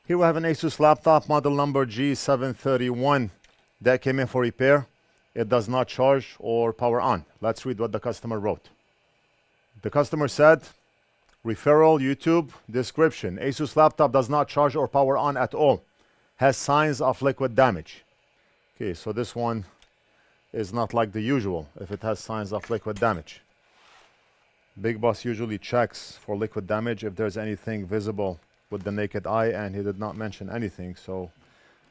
Here we have an ASUS laptop, model number G731, that came in for repair. It does not charge or power on. Let's read what the customer wrote. The customer said, referral, YouTube, description. ASUS laptop does not charge or power on at all. Has signs of liquid damage. Okay, so this one is not like the usual if it has signs of liquid damage. Big Boss usually checks for liquid damage if there's anything visible with the naked eye, and he did not mention anything, so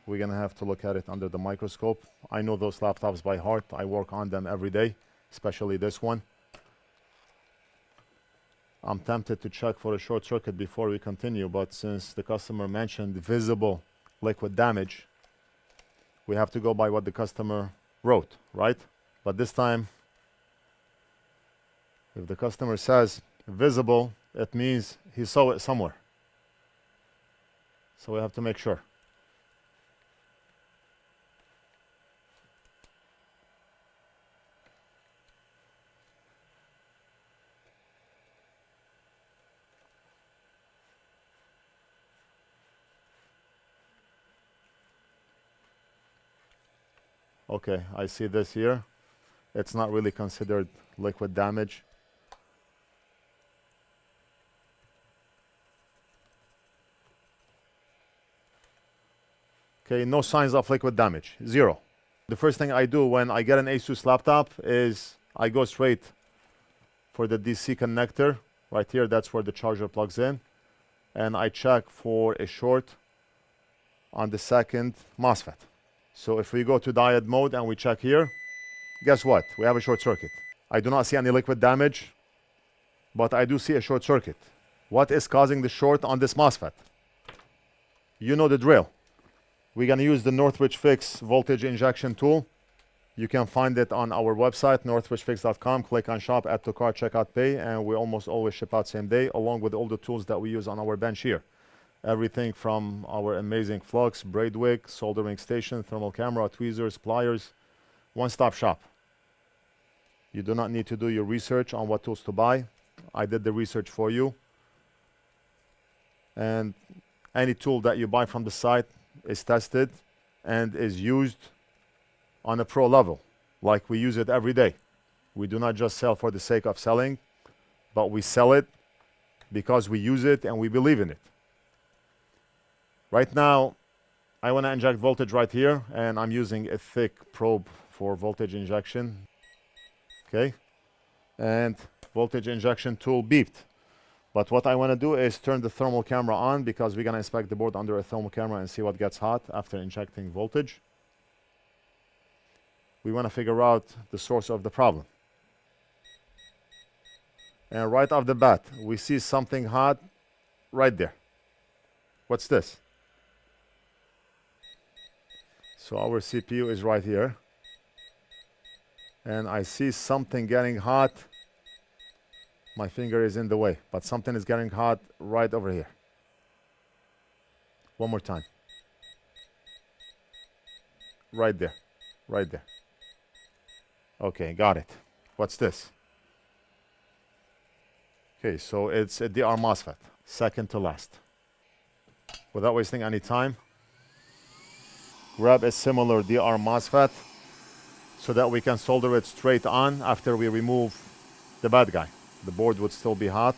we're gonna have to look at it under the microscope. I know those laptops by heart. I work on them every day, especially this one. I'm tempted to check for a short circuit before we continue, but since the customer mentioned visible liquid damage, we have to go by what the customer wrote, right? But this time, if the customer says visible, it means he saw it somewhere. So we have to make sure. Okay, I see this here. It's not really considered liquid damage. Okay, no signs of liquid damage, zero. The first thing I do when I get an ASUS laptop is I go straight for the DC connector. Right here, that's where the charger plugs in. And I check for a short on the second MOSFET. So if we go to diode mode and we check here, guess what? We have a short circuit. I do not see any liquid damage, but I do see a short circuit. What is causing the short on this MOSFET? You know the drill. We're going to use the NorthridgeFix voltage injection tool. You can find it on our website, NorthridgeFix.com. Click on shop, add to cart, checkout, pay, and we almost always ship out same day, along with all the tools that we use on our bench here. Everything from our amazing Flux, braid wick, soldering station, thermal camera, tweezers, pliers, one-stop shop. You do not need to do your research on what tools to buy. I did the research for you. And any tool that you buy from the site is tested and is used on a pro level, like we use it every day. We do not just sell for the sake of selling, but we sell it because we use it and we believe in it. Right now, I want to inject voltage right here, and I'm using a thick probe for voltage injection. Okay, and voltage injection tool beeped. But what I want to do is turn the thermal camera on, because we're going to inspect the board under a thermal camera and see what gets hot after injecting voltage. We want to figure out the source of the problem. And right off the bat, we see something hot right there. What's this? So our CPU is right here. And I see something getting hot. My finger is in the way, but something is getting hot right over here. One more time. Right there. Right there. Okay, got it. What's this? Okay, so it's a DR MOSFET, second to last. Without wasting any time, grab a similar DR MOSFET so that we can solder it straight on after we remove the bad guy. The board would still be hot.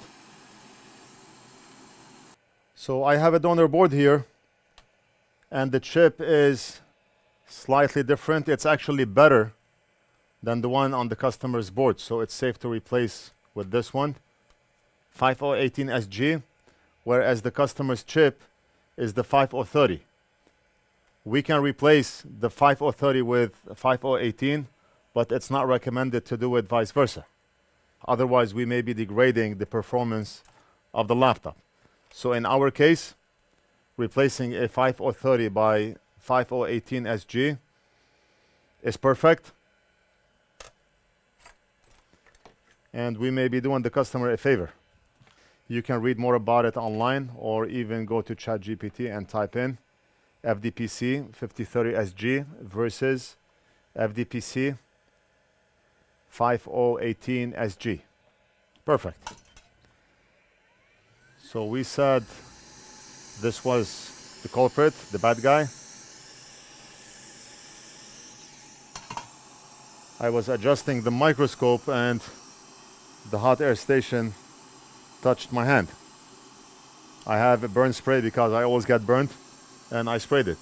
So I have a donor board here, and the chip is slightly different. It's actually better than the one on the customer's board, so it's safe to replace with this one, 5018SG, whereas the customer's chip is the 5030. We can replace the 5030 with 5018, but it's not recommended to do it vice versa. Otherwise, we may be degrading the performance of the laptop. So in our case, replacing a 5030 by 5018SG is perfect. And we may be doing the customer a favor. You can read more about it online, or even go to ChatGPT and type in FDPC 5030SG versus FDPC 5018SG. Perfect. So we said this was the culprit, the bad guy. I was adjusting the microscope and the hot air station touched my hand. I have a burn spray because I always get burnt, and I sprayed it.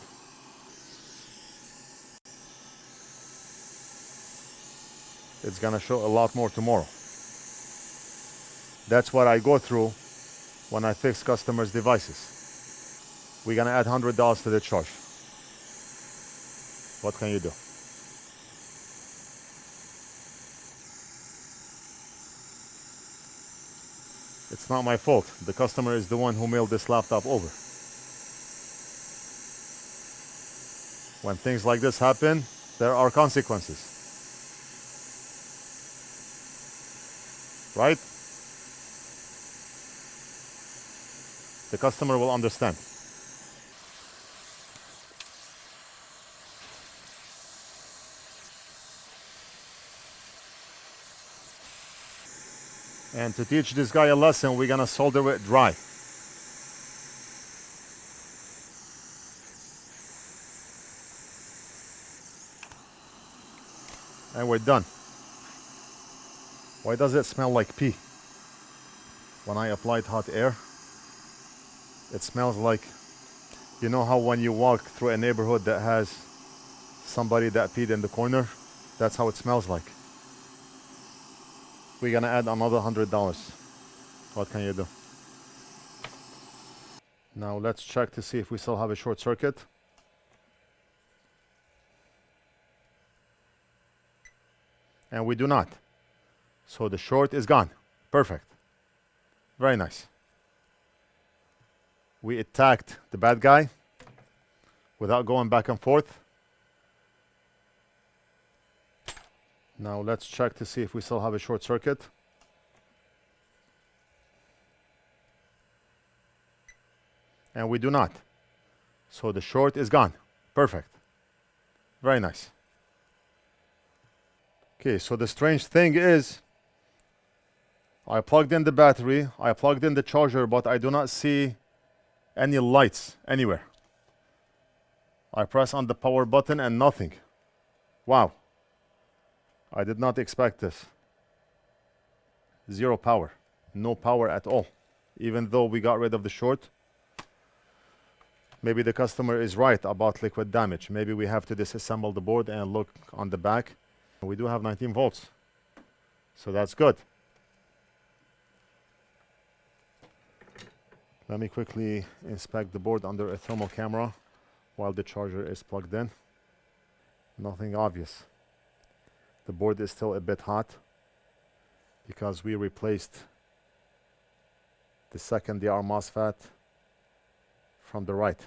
It's gonna show a lot more tomorrow. That's what I go through when I fix customers' devices. We're gonna add $100 to the charge. What can you do? It's not my fault. The customer is the one who mailed this laptop over. When things like this happen, there are consequences. Right? The customer will understand. And to teach this guy a lesson, we're gonna solder it dry. And we're done. Why does it smell like pee? When I applied hot air, it smells like, you know how when you walk through a neighborhood that has somebody that peed in the corner? That's how it smells like. We're gonna add another $100. What can you do? Now let's check to see if we still have a short circuit. And we do not. So the short is gone. Perfect. Very nice. We attacked the bad guy without going back and forth. Now let's check to see if we still have a short circuit. And we do not. So the short is gone. Perfect. Very nice. Okay, so the strange thing is, I plugged in the battery, I plugged in the charger, but I do not see any lights anywhere. I press on the power button and nothing. Wow. I did not expect this. Zero power. No power at all. Even though we got rid of the short. Maybe the customer is right about liquid damage. Maybe we have to disassemble the board and look on the back. We do have 19 volts. So that's good. Let me quickly inspect the board under a thermal camera while the charger is plugged in. Nothing obvious. The board is still a bit hot because we replaced the second DR MOSFET from the right.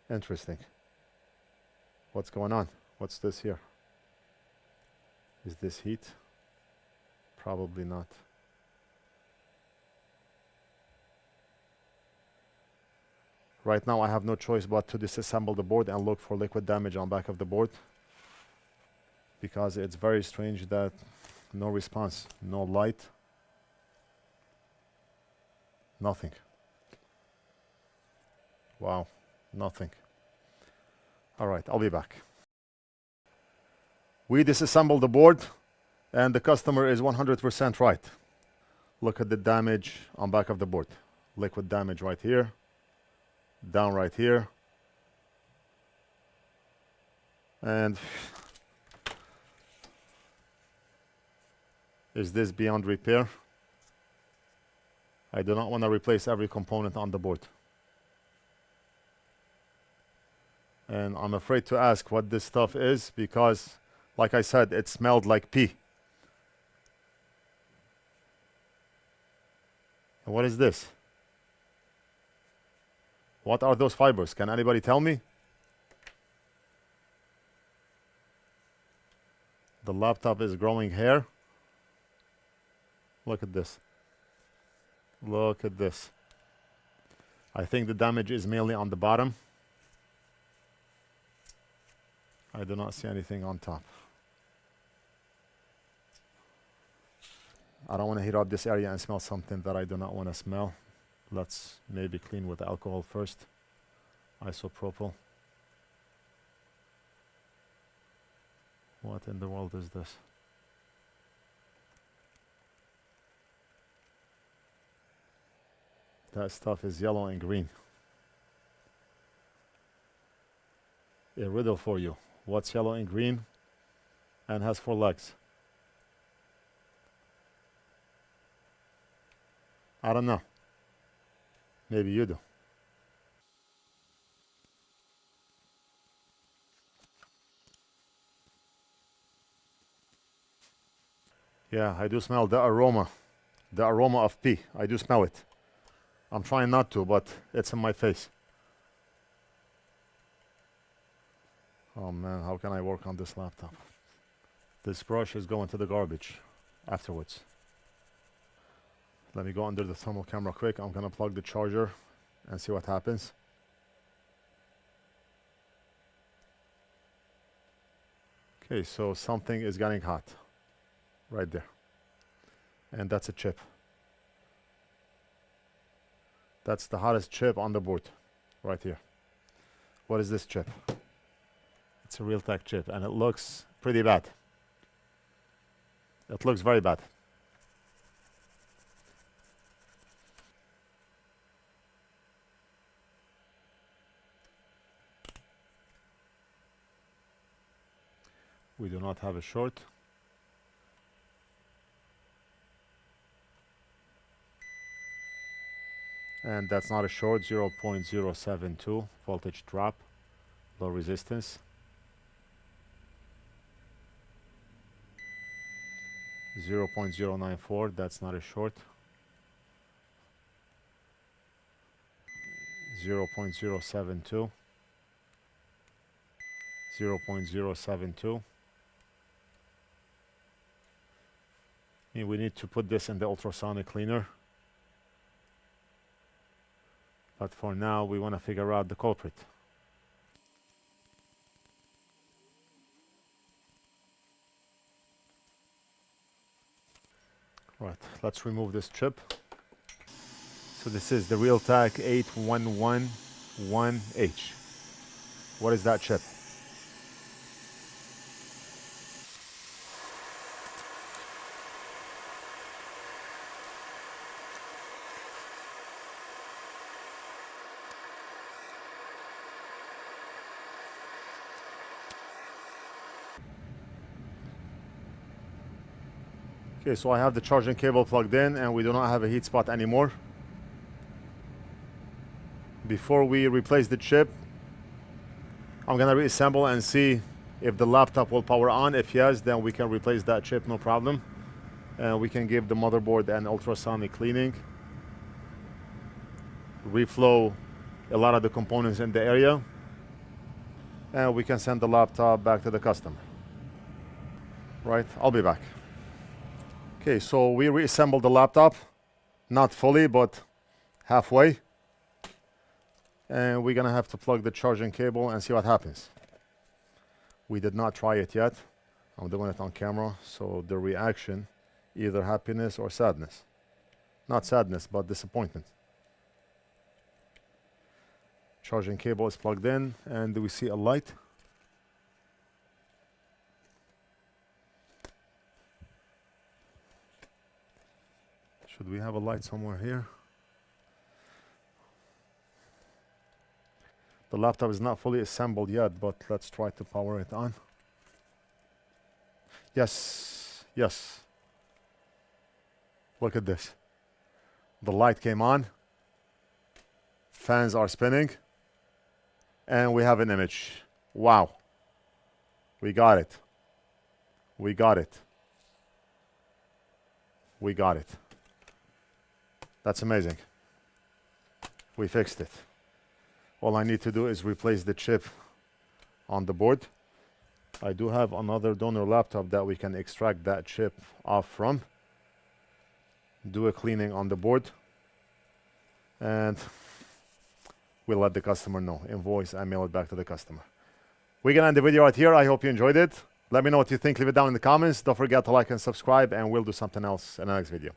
Interesting. What's going on? What's this here? Is this heat? Probably not. Right now I have no choice but to disassemble the board and look for liquid damage on back of the board, because it's very strange that no response, no light, nothing. Wow, nothing. All right, I'll be back. We disassembled the board and the customer is 100% right. Look at the damage on back of the board. Liquid damage right here. Down right here. And is this beyond repair? I do not want to replace every component on the board. And I'm afraid to ask what this stuff is because, like I said, it smelled like pee. And what is this? What are those fibers? Can anybody tell me? The laptop is growing hair. Look at this. Look at this. I think the damage is mainly on the bottom. I do not see anything on top. I don't want to heat up this area and smell something that I do not want to smell. Let's maybe clean with alcohol first. Isopropyl. What in the world is this? That stuff is yellow and green. A riddle for you. What's yellow and green and has 4 legs? I don't know. Maybe you do. Yeah, I do smell the aroma. The aroma of pee. I do smell it. I'm trying not to, but it's in my face. Oh man, how can I work on this laptop? This brush is going to the garbage afterwards. Let me go under the thermal camera quick. I'm gonna plug the charger and see what happens. Okay, so something is getting hot right there. And that's a chip. That's the hottest chip on the board right here. What is this chip? It's a Realtek chip and it looks pretty bad. It looks very bad. We do not have a short. And that's not a short, 0.072 voltage drop, low resistance. 0.094, that's not a short. 0.072. 0.072. We need to put this in the ultrasonic cleaner. But for now, we want to figure out the culprit. Right, let's remove this chip. So this is the Realtek 8111H. What is that chip? Okay, so I have the charging cable plugged in and we do not have a heat spot anymore. Before we replace the chip, I'm gonna reassemble and see if the laptop will power on. If yes, then we can replace that chip, no problem. And we can give the motherboard an ultrasonic cleaning. Reflow a lot of the components in the area. And we can send the laptop back to the customer. Right, I'll be back. Okay, so we reassembled the laptop, not fully, but halfway. And we're gonna have to plug the charging cable and see what happens. We did not try it yet. I'm doing it on camera, so the reaction, either happiness or sadness. Not sadness, but disappointment. Charging cable is plugged in, and do we see a light? Should we have a light somewhere here? The laptop is not fully assembled yet, but let's try to power it on. Yes, yes. Look at this. The light came on. Fans are spinning. And we have an image. Wow. We got it. We got it. We got it. That's amazing. We fixed it. All I need to do is replace the chip on the board. I do have another donor laptop that we can extract that chip off from. Do a cleaning on the board. And we'll let the customer know. Invoice and mail it back to the customer. We're gonna end the video right here. I hope you enjoyed it. Let me know what you think. Leave it down in the comments. Don't forget to like and subscribe, and we'll do something else in the next video.